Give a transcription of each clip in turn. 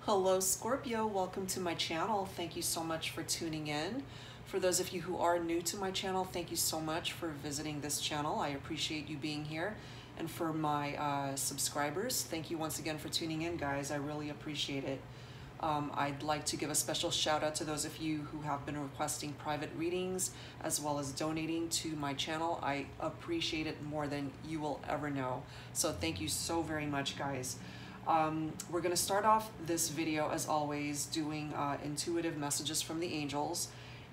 Hello Scorpio, welcome to my channel. Thank you so much for tuning in. For those of you who are new to my channel, thank you so much for visiting this channel. I appreciate you being here. And for my subscribers, thank you once again for tuning in, guys. I really appreciate it. I'd like to give a special shout out to those of you who have been requesting private readings as well as donating to my channel. I appreciate it more than you will ever know. So thank you so very much, guys. We're going to start off this video, as always, doing intuitive messages from the angels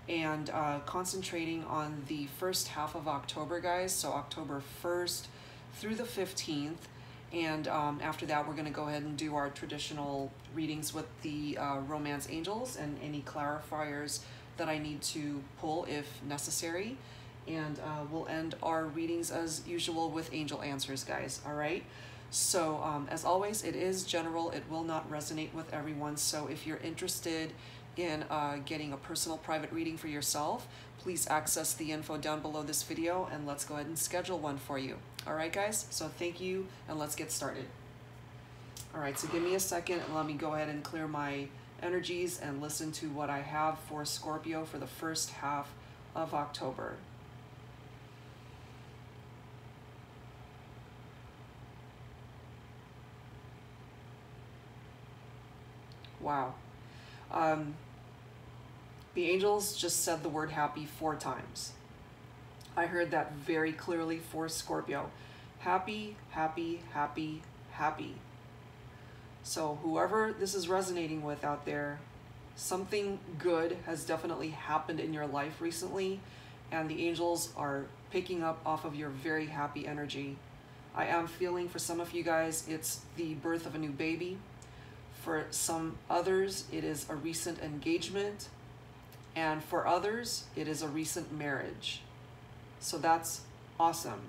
and concentrating on the first half of October, guys. So October 1st through the 15th. And after that, we're going to go ahead and do our traditional readings with the romance angels and any clarifiers that I need to pull if necessary. And we'll end our readings as usual with angel answers, guys. All right. So as always, it is general. It will not resonate with everyone. So if you're interested in getting a personal private reading for yourself, please access the info down below this video and let's go ahead and schedule one for you. All right, guys, so thank you and let's get started. All right, so give me a second and let me go ahead and clear my energies and listen to what I have for Scorpio for the first half of October. Wow. The angels just said the word happy 4 times. I heard that very clearly for Scorpio. Happy, happy, happy, happy. So whoever this is resonating with out there, something good has definitely happened in your life recently, and the angels are picking up off of your very happy energy. I am feeling for some of you guys, it's the birth of a new baby. For some others, it is a recent engagement. And for others, it is a recent marriage. So that's awesome.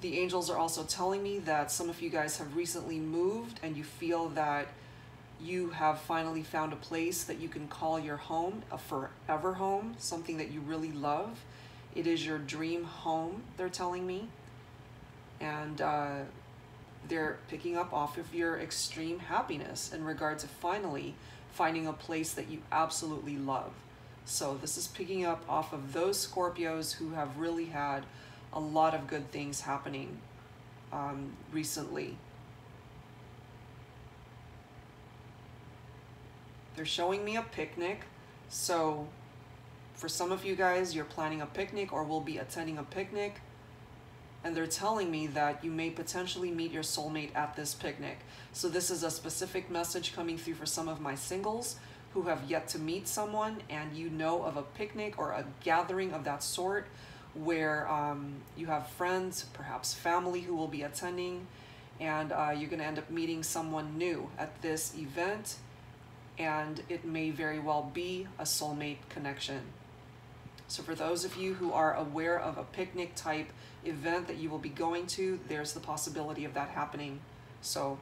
The angels are also telling me that some of you guys have recently moved and you feel that you have finally found a place that you can call your home, a forever home, something that you really love. It is your dream home, they're telling me. And they're picking up off of your extreme happiness in regard to finally finding a place that you absolutely love. So this is picking up off of those Scorpios who have really had a lot of good things happening recently. They're showing me a picnic. So for some of you guys, you're planning a picnic or will be attending a picnic. And they're telling me that you may potentially meet your soulmate at this picnic. So this is a specific message coming through for some of my singles who have yet to meet someone, and you know of a picnic or a gathering of that sort where you have friends, perhaps family who will be attending, and you're going to end up meeting someone new at this event, and it may very well be a soulmate connection. So for those of you who are aware of a picnic type event that you will be going to, there's the possibility of that happening. So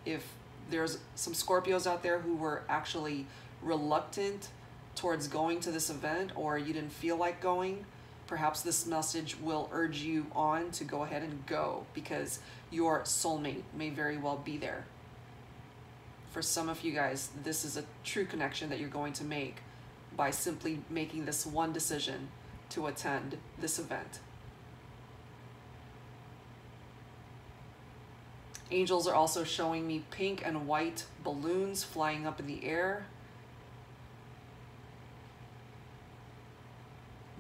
if there's some Scorpios out there who were actually reluctant towards going to this event, or you didn't feel like going, perhaps this message will urge you on to go ahead and go, because your soulmate may very well be there. For some of you guys, this is a true connection that you're going to make by simply making this one decision to attend this event. Angels are also showing me pink and white balloons flying up in the air.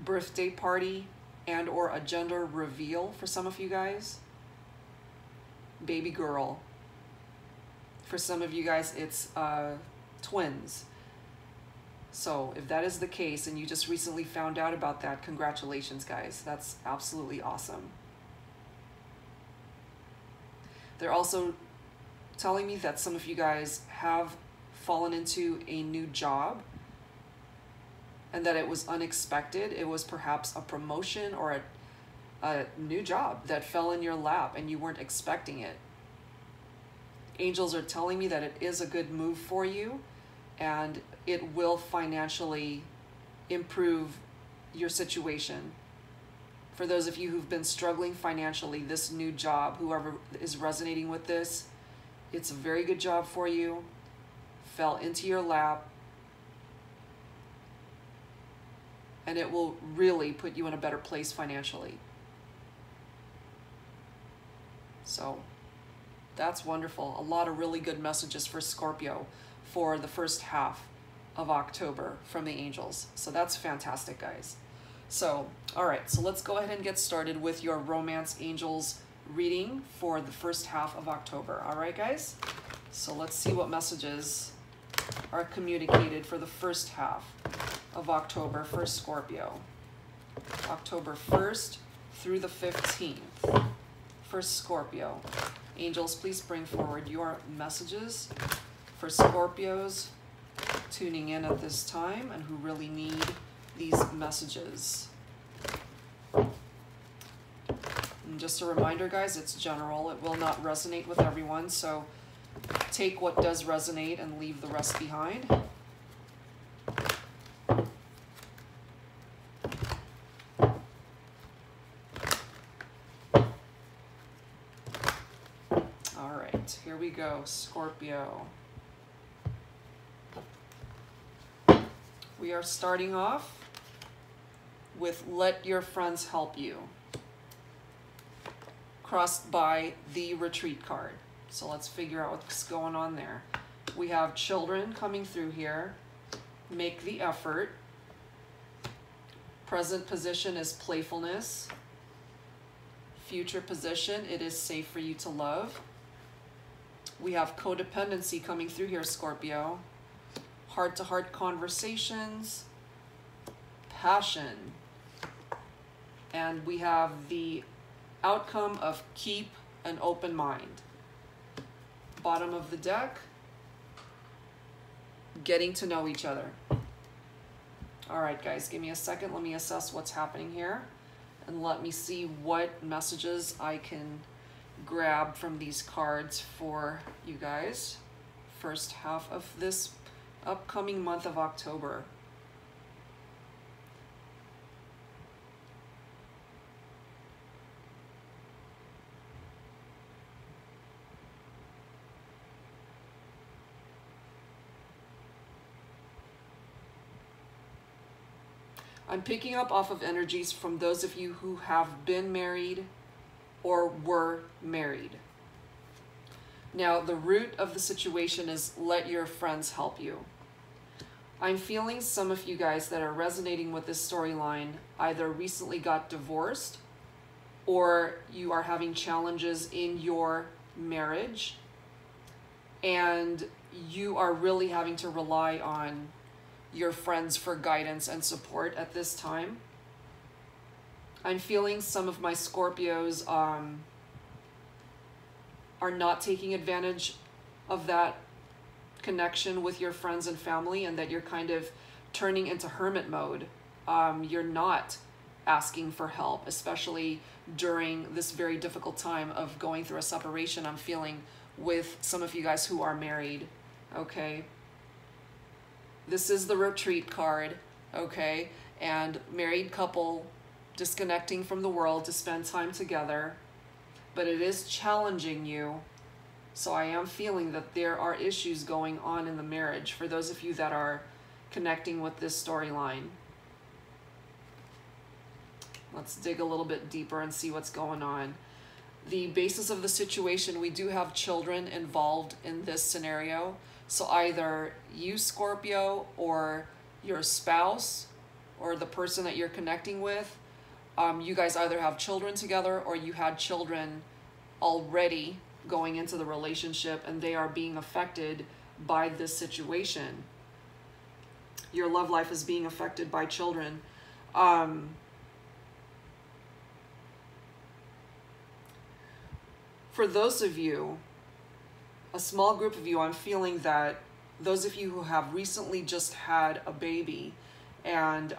Birthday party and or a gender reveal for some of you guys. Baby girl. For some of you guys, it's twins. So if that is the case and you just recently found out about that, congratulations, guys. That's absolutely awesome. They're also telling me that some of you guys have fallen into a new job and that it was unexpected. It was perhaps a promotion or a new job that fell in your lap and you weren't expecting it. Angels are telling me that it is a good move for you and it will financially improve your situation. For those of you who've been struggling financially, this new job, whoever is resonating with this, it's a very good job for you. fell into your lap, and it will really put you in a better place financially. So that's wonderful. A lot of really good messages for Scorpio for the first half of October from the angels. So that's fantastic, guys. So, all right, so let's go ahead and get started with your romance angels reading for the first half of October. All right, guys? So let's see what messages are communicated for the first half of October for Scorpio. October 1st through the 15th for Scorpio. Angels, please bring forward your messages for Scorpios tuning in at this time and who really need these messages. And just a reminder, guys, it's general. It will not resonate with everyone, so take what does resonate and leave the rest behind. All right, here we go, Scorpio. We are starting off with let your friends help you, crossed by the retreat card. So let's figure out what's going on there. We have children coming through here. Make the effort. Present position is playfulness. Future position, it is safe for you to love. We have codependency coming through here, Scorpio. Heart-to-heart conversations. Passion. And we have the outcome of keep an open mind. Bottom of the deck, getting to know each other. All right, guys, give me a second. Let me assess what's happening here and let me see what messages I can grab from these cards for you guys. First half of this upcoming month of October. I'm picking up off of energies from those of you who have been married or were married. Now, the root of the situation is let your friends help you. I'm feeling some of you guys that are resonating with this storyline either recently got divorced or you are having challenges in your marriage and you are really having to rely on your friends for guidance and support at this time. I'm feeling some of my Scorpios are not taking advantage of that connection with your friends and family, and that you're kind of turning into hermit mode. You're not asking for help, especially during this very difficult time of going through a separation I'm feeling with some of you guys who are married, okay? This is the retreat card, okay? And married couple disconnecting from the world to spend time together, but it is challenging you. So I am feeling that there are issues going on in the marriage for those of you that are connecting with this storyline. Let's dig a little bit deeper and see what's going on. The basis of the situation, we do have children involved in this scenario. So either you, Scorpio, or your spouse, or the person that you're connecting with, you guys either have children together or you had children already going into the relationship and they are being affected by this situation. Your love life is being affected by children. For those of you, a small group of you, I'm feeling that those of you who have recently just had a baby and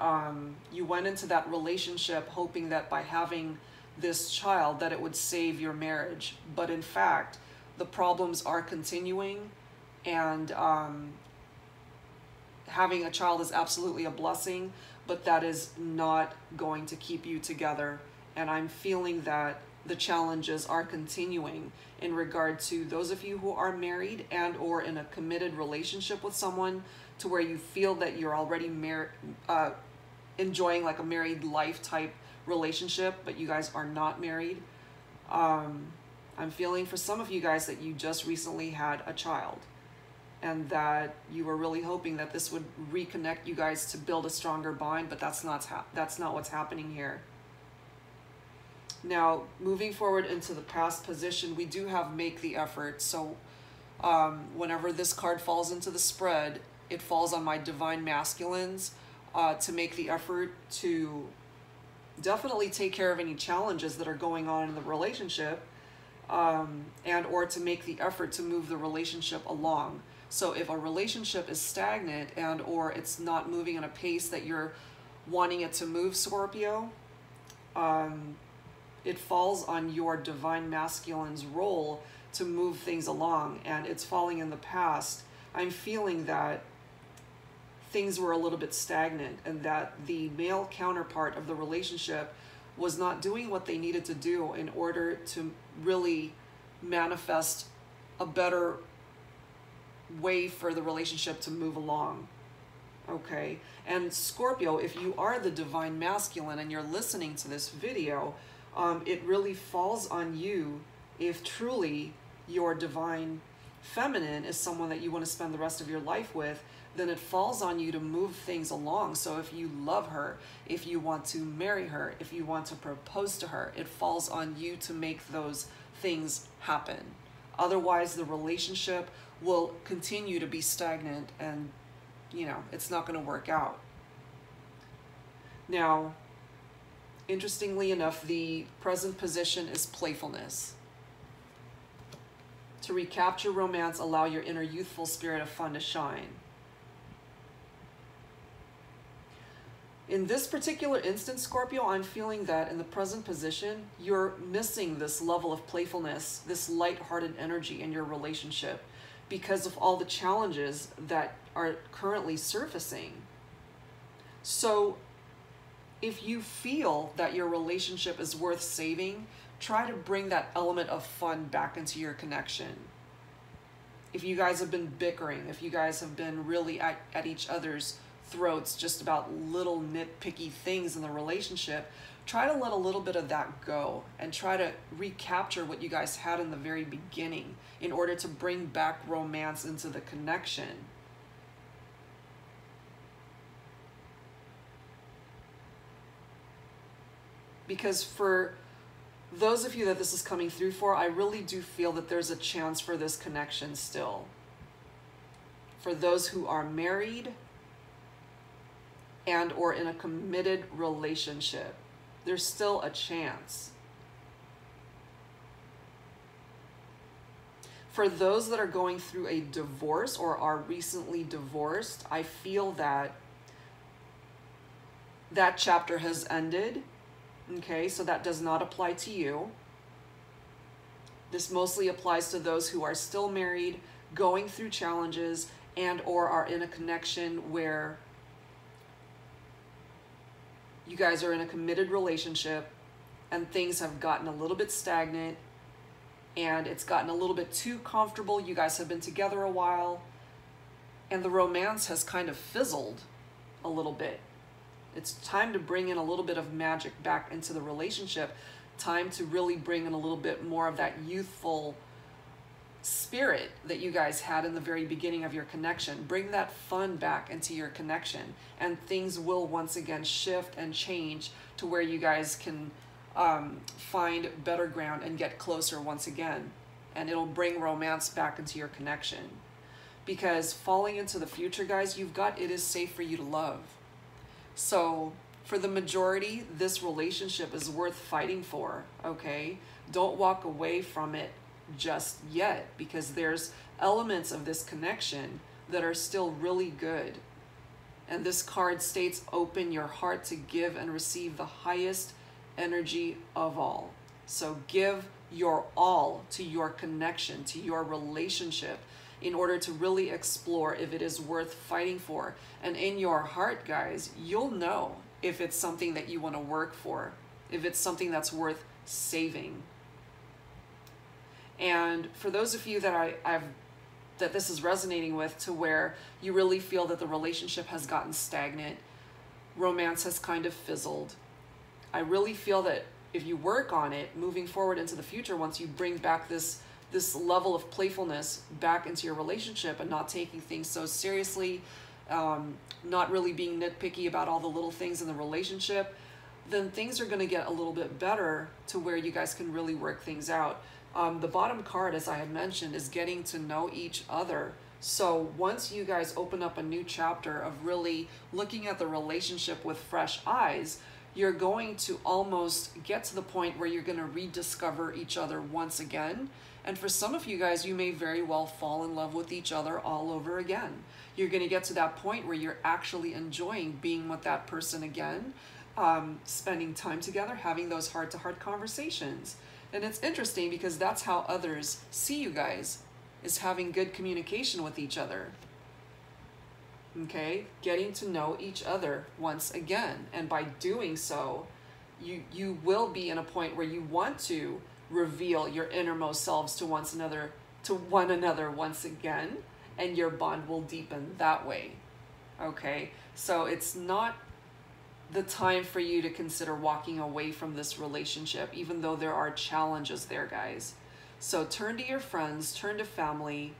you went into that relationship hoping that by having this child that it would save your marriage, but in fact the problems are continuing, and having a child is absolutely a blessing, but that is not going to keep you together. And I'm feeling that the challenges are continuing in regard to those of you who are married and or in a committed relationship with someone, to where you feel that you're already enjoying like a married life type relationship, but you guys are not married. I'm feeling for some of you guys that you just recently had a child, and that you were really hoping that this would reconnect you guys to build a stronger bond, but that's not what's happening here. Now, moving forward into the past position, we do have make the effort. So whenever this card falls into the spread, it falls on my divine masculines to make the effort to definitely take care of any challenges that are going on in the relationship, and or to make the effort to move the relationship along. So if a relationship is stagnant and or it's not moving at a pace that you're wanting it to move, Scorpio, it falls on your divine masculine's role to move things along, and it's falling in the past. I'm feeling that things were a little bit stagnant, and that the male counterpart of the relationship was not doing what they needed to do in order to really manifest a better way for the relationship to move along. Okay, and Scorpio, if you are the divine masculine and you're listening to this video, it really falls on you. If truly your divine feminine is someone that you want to spend the rest of your life with, then it falls on you to move things along. So if you love her, if you want to marry her, if you want to propose to her, it falls on you to make those things happen. Otherwise, the relationship will continue to be stagnant, and you know, it's not going to work out. Now, interestingly enough, the present position is playfulness. To recapture romance, allow your inner youthful spirit of fun to shine. In this particular instance, Scorpio, I'm feeling that in the present position, you're missing this level of playfulness, this lighthearted energy in your relationship, because of all the challenges that are currently surfacing. So if you feel that your relationship is worth saving, try to bring that element of fun back into your connection. If you guys have been bickering, if you guys have been really at each other's throats just about little nitpicky things in the relationship, try to let a little bit of that go and try to recapture what you guys had in the very beginning in order to bring back romance into the connection. Because for those of you that this is coming through for, I really do feel that there's a chance for this connection still. For those who are married and or in a committed relationship, there's still a chance. For those that are going through a divorce or are recently divorced, I feel that that chapter has ended. Okay, so that does not apply to you. This mostly applies to those who are still married, going through challenges, and or are in a connection where you guys are in a committed relationship and things have gotten a little bit stagnant and it's gotten a little bit too comfortable. You guys have been together a while and the romance has kind of fizzled a little bit. It's time to bring in a little bit of magic back into the relationship. Time to really bring in a little bit more of that youthful spirit that you guys had in the very beginning of your connection. Bring that fun back into your connection, and things will once again shift and change to where you guys can find better ground and get closer once again. And it'll bring romance back into your connection. Because falling into the future, guys, you've got it is safe for you to love. So for the majority, this relationship is worth fighting for, okay? Don't walk away from it just yet, because there's elements of this connection that are still really good. And this card states, open your heart to give and receive the highest energy of all. So give your all to your connection, to your relationship, in order to really explore if it is worth fighting for. And in your heart, guys, you'll know if it's something that you want to work for, if it's something that's worth saving. And for those of you that that this is resonating with, to where you really feel that the relationship has gotten stagnant, romance has kind of fizzled, I really feel that if you work on it moving forward into the future, once you bring back this level of playfulness back into your relationship and not taking things so seriously, not really being nitpicky about all the little things in the relationship, then things are going to get a little bit better to where you guys can really work things out. The bottom card, as I had mentioned, is getting to know each other. So once you guys open up a new chapter of really looking at the relationship with fresh eyes, you're going to almost get to the point where you're going to rediscover each other once again. And for some of you guys, you may very well fall in love with each other all over again. You're going to get to that point where you're actually enjoying being with that person again, spending time together, having those heart-to-heart conversations. And it's interesting because that's how others see you guys, is having good communication with each other. Okay, getting to know each other once again. And by doing so, you will be in a point where you want to reveal your innermost selves to one another once again, and your bond will deepen that way. Okay, so it's not the time for you to consider walking away from this relationship, even though there are challenges there, guys. So turn to your friends, turn to family,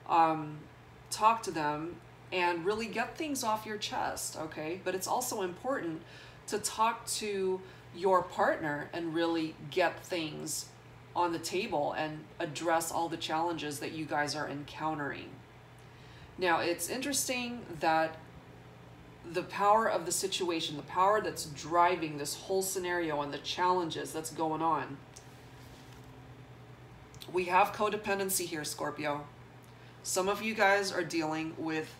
talk to them, and really get things off your chest, okay? But it's also important to talk to your partner and really get things on the table and address all the challenges that you guys are encountering. Now, it's interesting that the power of the situation, the power that's driving this whole scenario and the challenges that's going on, we have codependency here, Scorpio. Some of you guys are dealing with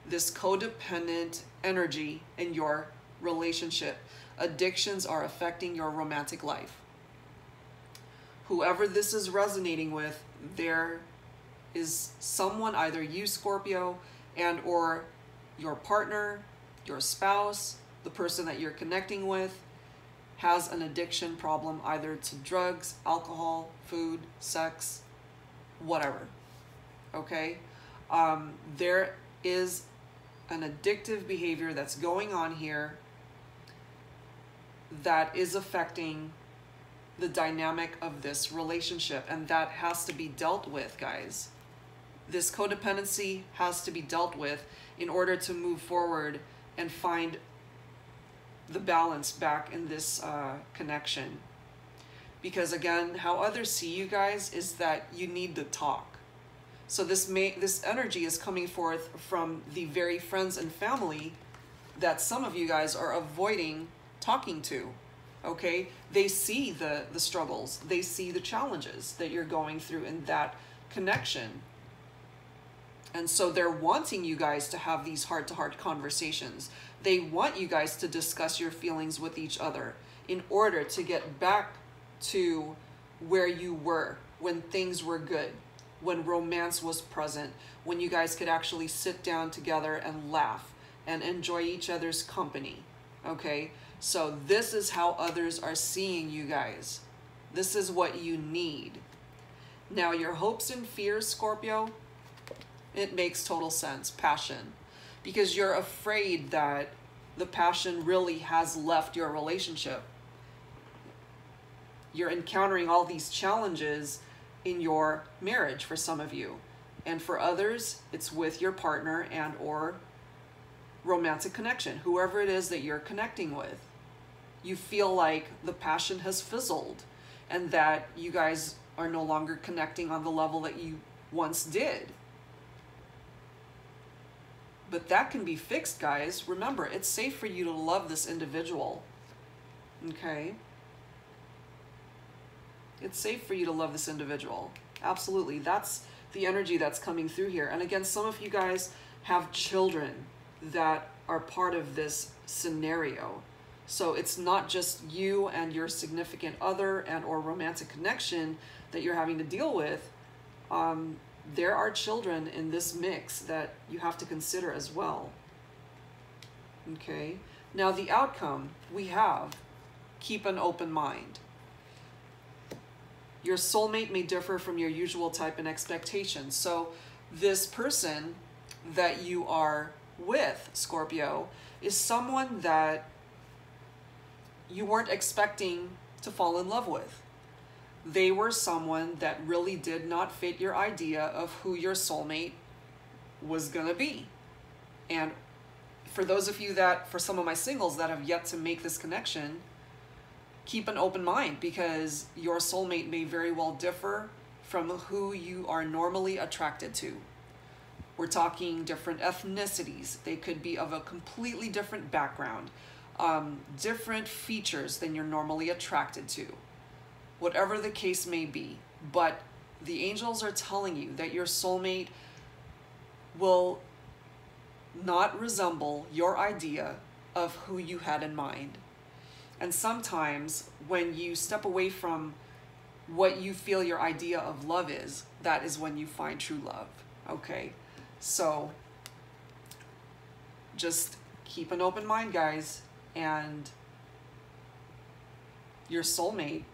this codependent energy in your relationship. Addictions are affecting your romantic life. Whoever this is resonating with, there is someone, either you, Scorpio, and or your partner, your spouse, the person that you're connecting with, has an addiction problem, either to drugs, alcohol, food, sex, whatever. Okay? There is an addictive behavior that's going on here that is affecting the dynamic of this relationship, and that has to be dealt with, guys. This codependency has to be dealt with in order to move forward and find the balance back in this connection. Because again, how others see you guys is that you need to talk. So this energy is coming forth from the very friends and family that some of you guys are avoiding talking to. Okay, they see the struggles, they see the challenges that you're going through in that connection. And so they're wanting you guys to have these heart-to-heart conversations. They want you guys to discuss your feelings with each other in order to get back to where you were when things were good, when romance was present, when you guys could actually sit down together and laugh and enjoy each other's company. Okay, so this is how others are seeing you guys. This is what you need. Now, your hopes and fears, Scorpio, it makes total sense. Passion. Because you're afraid that the passion really has left your relationship. You're encountering all these challenges in your marriage for some of you. And for others, it's with your partner and or romantic connection, whoever it is that you're connecting with. You feel like the passion has fizzled and that you guys are no longer connecting on the level that you once did. But that can be fixed, guys. Remember, it's safe for you to love this individual. Okay? It's safe for you to love this individual. Absolutely. That's the energy that's coming through here. And again, some of you guys have children that are part of this scenario. So it's not just you and your significant other and or romantic connection that you're having to deal with. There are children in this mix that you have to consider as well. Okay. Now the outcome we have, keep an open mind. Your soulmate may differ from your usual type and expectations. So this person that you are with, Scorpio, is someone that you weren't expecting to fall in love with. They were someone that really did not fit your idea of who your soulmate was gonna be. And for those of you that, for some of my singles that have yet to make this connection, keep an open mind, because your soulmate may very well differ from who you are normally attracted to. We're talking different ethnicities. They could be of a completely different background, different features than you're normally attracted to, whatever the case may be. But the angels are telling you that your soulmate will not resemble your idea of who you had in mind. And sometimes when you step away from what you feel your idea of love is, that is when you find true love, okay? So just keep an open mind, guys, and your soulmate,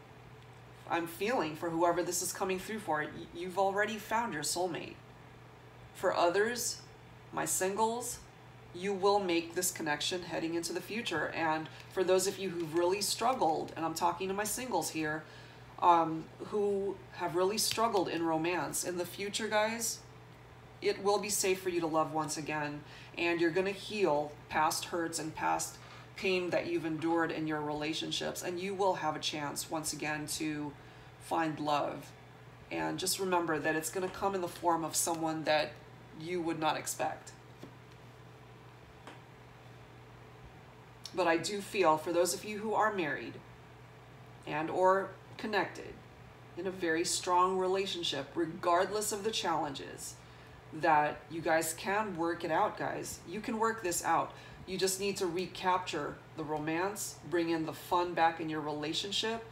I'm feeling for whoever this is coming through for, you've already found your soulmate. For others, my singles, you will make this connection heading into the future. And for those of you who've really struggled, and I'm talking to my singles here, who have really struggled in romance, in the future, guys, it will be safe for you to love once again, and you're going to heal past hurts and past pain that you've endured in your relationships, and you will have a chance once again to find love. And just remember that it's going to come in the form of someone that you would not expect. But I do feel for those of you who are married and or connected in a very strong relationship, regardless of the challenges, that you guys can work it out, guys. You can work this out. You just need to recapture the romance, bring in the fun back in your relationship,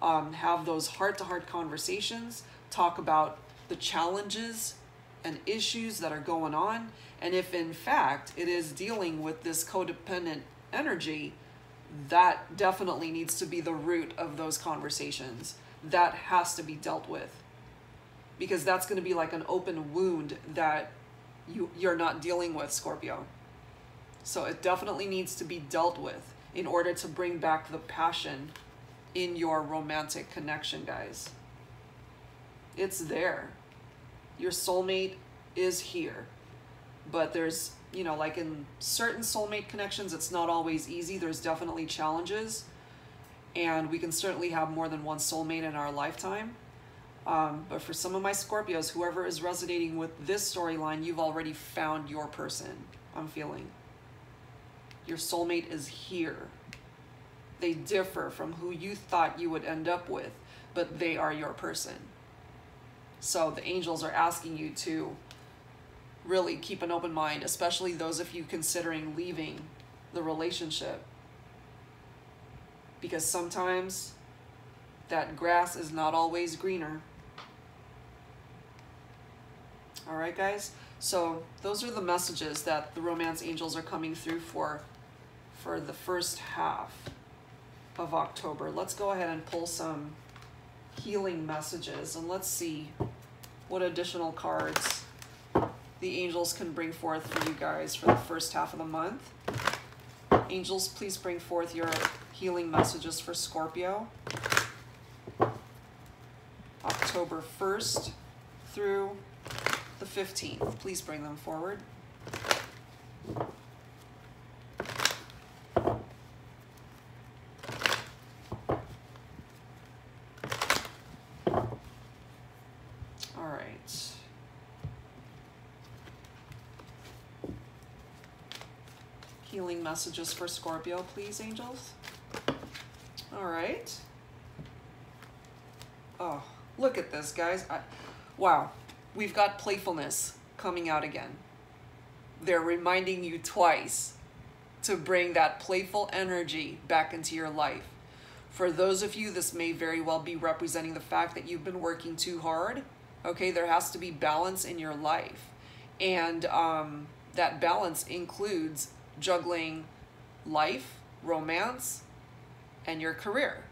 have those heart-to-heart conversations, talk about the challenges and issues that are going on. And if in fact it is dealing with this codependent energy, that definitely needs to be the root of those conversations. That has to be dealt with, because that's going to be like an open wound that you're not dealing with, Scorpio. So it definitely needs to be dealt with in order to bring back the passion in your romantic connection, guys. It's there. Your soulmate is here. But there's, you know, like in certain soulmate connections, it's not always easy. There's definitely challenges. And we can certainly have more than one soulmate in our lifetime. But for some of my Scorpios, whoever is resonating with this storyline, you've already found your person, I'm feeling. Your soulmate is here. They differ from who you thought you would end up with, but they are your person. So the angels are asking you to really keep an open mind, especially those of you considering leaving the relationship. Because sometimes that grass is not always greener. All right, guys? So those are the messages that the romance angels are coming through for the first half of October. Let's go ahead and pull some healing messages, and let's see what additional cards the angels can bring forth for you guys for the first half of the month. Angels, please bring forth your healing messages for Scorpio. October 1st through the 15th. Please bring them forward. All right. Healing messages for Scorpio, please, angels. All right. Oh, look at this, guys. Wow. We've got playfulness coming out again. They're reminding you twice to bring that playful energy back into your life. For those of you, this may very well be representing the fact that you've been working too hard. Okay, there has to be balance in your life. And that balance includes juggling life, romance, and your career.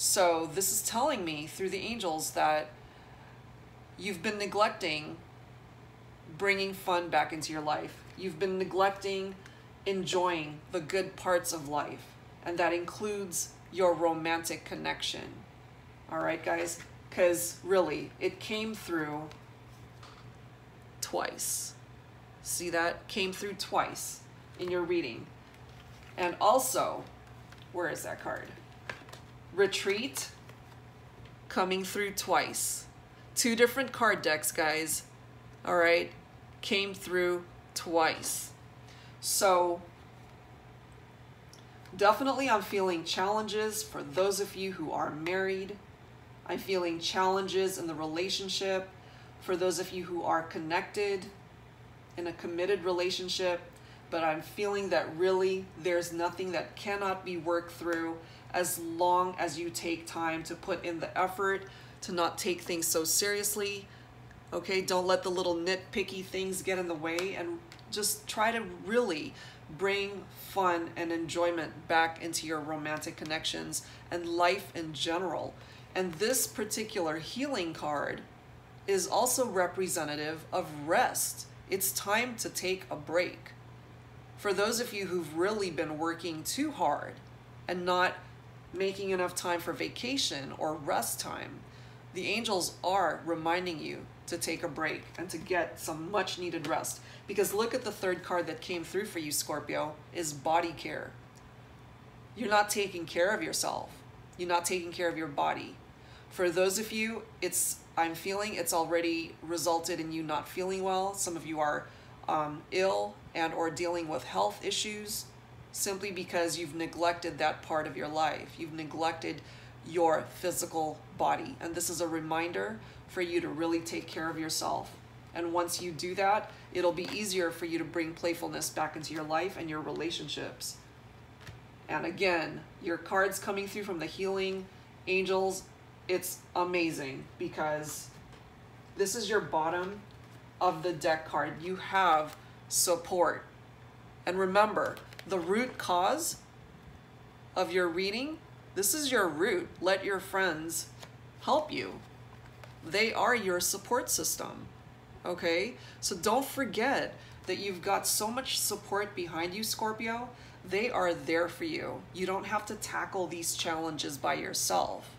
So this is telling me through the angels that you've been neglecting bringing fun back into your life. You've been neglecting enjoying the good parts of life, and that includes your romantic connection. All right, guys, because really, it came through twice. See that? Came through twice in your reading. And also, where is that card? Retreat, coming through twice. 2 different card decks, guys. All right, came through twice. So definitely I'm feeling challenges for those of you who are married. I'm feeling challenges in the relationship for those of you who are connected in a committed relationship. But I'm feeling that really there's nothing that cannot be worked through as long as you take time to put in the effort, to not take things so seriously. Okay, don't let the little nitpicky things get in the way, and just try to really bring fun and enjoyment back into your romantic connections and life in general. And this particular healing card is also representative of rest. It's time to take a break. For those of you who've really been working too hard and not making enough time for vacation or rest time, the angels are reminding you to take a break and to get some much needed rest. Because look at the 3rd card that came through for you, Scorpio, is body care. You're not taking care of yourself. You're not taking care of your body. For those of you, I'm feeling it's already resulted in you not feeling well. Some of you are ill and or dealing with health issues simply because you've neglected that part of your life. You've neglected your physical body. And this is a reminder for you to really take care of yourself. And once you do that, it'll be easier for you to bring playfulness back into your life and your relationships. And again, your cards coming through from the healing angels, it's amazing because this is your bottom of the deck card. You have support. And remember, the root cause of your reading, this is your root. Let your friends help you. They are your support system. Okay? So don't forget that you've got so much support behind you, Scorpio. They are there for you. You don't have to tackle these challenges by yourself.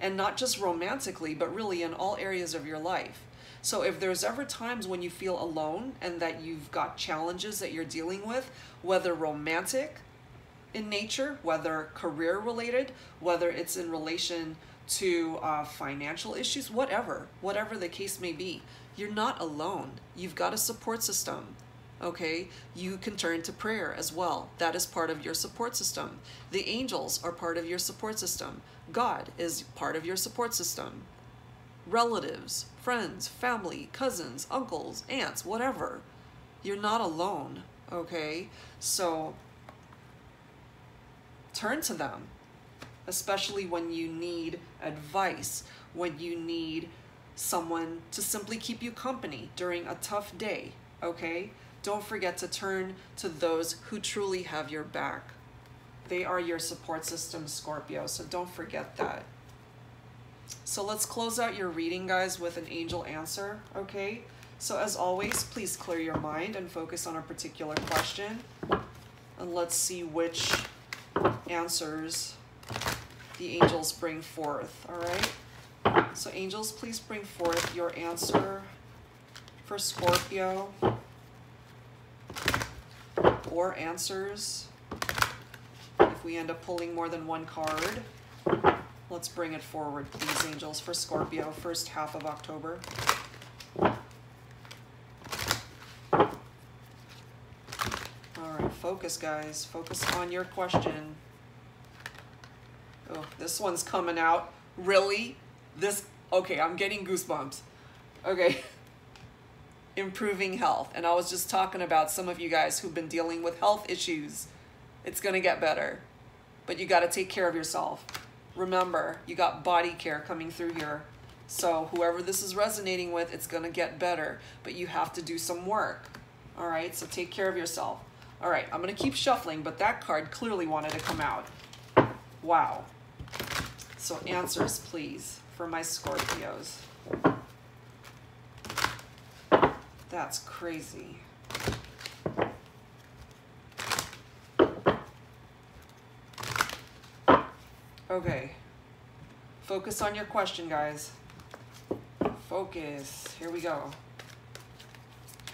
And not just romantically, but really in all areas of your life. So if there's ever times when you feel alone and that you've got challenges that you're dealing with, whether romantic in nature, whether career related, whether it's in relation to financial issues, whatever the case may be, you're not alone. You've got a support system. Okay, you can turn to prayer as well. That is part of your support system. The angels are part of your support system. God is part of your support system. Relatives, friends, family, cousins, uncles, aunts, whatever. You're not alone, okay? So turn to them, especially when you need advice, when you need someone to simply keep you company during a tough day, okay? Don't forget to turn to those who truly have your back. They are your support system, Scorpio, so don't forget that. So let's close out your reading, guys, with an angel answer, okay? So as always, please clear your mind and focus on a particular question. And let's see which answers the angels bring forth, all right? So angels, please bring forth your answer for Scorpio, or answers. If we end up pulling more than one card, let's bring it forward, please, angels, for Scorpio, first half of October. All right, focus, guys. Focus on your question. Oh, this one's coming out. Really? Okay, I'm getting goosebumps. Okay. Improving health. And I was just talking about some of you guys who've been dealing with health issues. It's going to get better. But you got to take care of yourself. Remember, you got body care coming through here. So whoever this is resonating with, it's going to get better. But you have to do some work. All right, so take care of yourself. All right, I'm going to keep shuffling, but that card clearly wanted to come out. Wow. So answers, please, for my Scorpios. That's crazy. Okay. Focus on your question, guys. Focus. Here we go.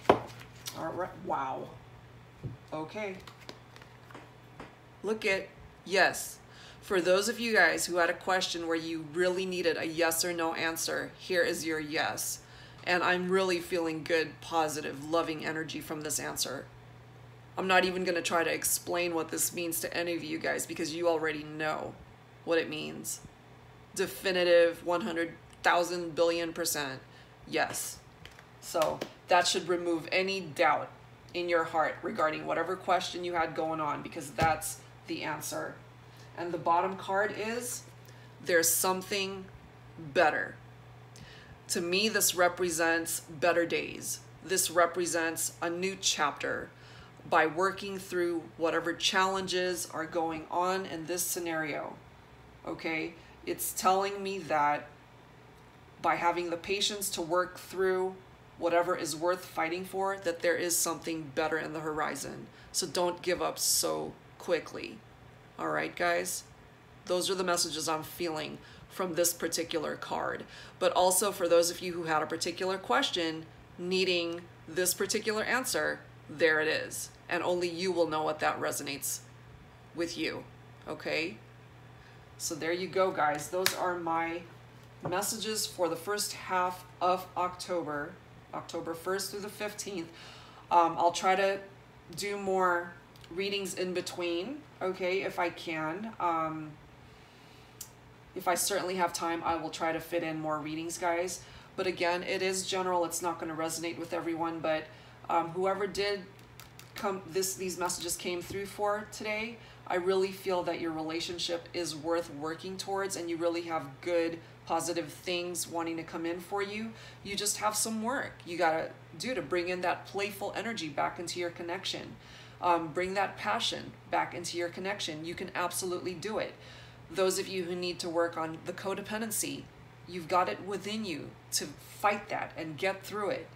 All right. Wow. Okay. Look at, yes. For those of you guys who had a question where you really needed a yes or no answer, here is your yes. And I'm really feeling good, positive, loving energy from this answer. I'm not even going to try to explain what this means to any of you guys because you already know what it means. Definitive 100,000 billion% yes. So that should remove any doubt in your heart regarding whatever question you had going on, because that's the answer. And the bottom card is, there's something better. To me, this represents better days. This represents a new chapter. By working through whatever challenges are going on in this scenario, okay? It's telling me that by having the patience to work through whatever is worth fighting for, that there is something better in the horizon. So don't give up so quickly. All right, guys? Those are the messages I'm feeling from this particular card. But also for those of you who had a particular question needing this particular answer, there it is. And only you will know what that resonates with you, okay? So there you go, guys. Those are my messages for the first half of October, October 1st through the 15th. I'll try to do more readings in between, okay, if I can. If I certainly have time, I will try to fit in more readings, guys. But again, it is general. It's not going to resonate with everyone, but whoever did come, these messages came through for today, I really feel that your relationship is worth working towards, and you really have good, positive things wanting to come in for you. You just have some work you gotta do to bring in that playful energy back into your connection. Bring that passion back into your connection. You can absolutely do it. Those of you who need to work on the codependency, you've got it within you to fight that and get through it.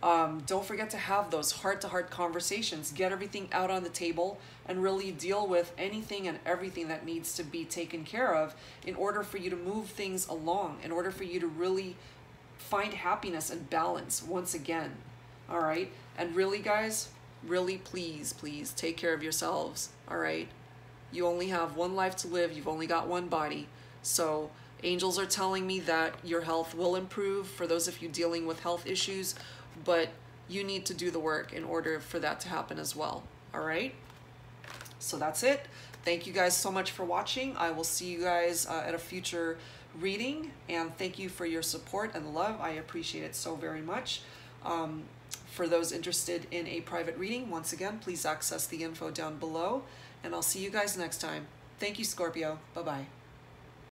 Don't forget to have those heart-to-heart conversations. Get everything out on the table and really deal with anything and everything that needs to be taken care of in order for you to move things along, in order for you to really find happiness and balance once again. All right? And really, guys, really, please, please take care of yourselves. All right? You only have one life to live. You've only got one body. So angels are telling me that your health will improve for those of you dealing with health issues, but you need to do the work in order for that to happen as well. All right? So that's it. Thank you guys so much for watching. I will see you guys at a future reading, and thank you for your support and love. I appreciate it so very much. For those interested in a private reading, once again, please access the info down below, and I'll see you guys next time. Thank you, Scorpio. Bye-bye.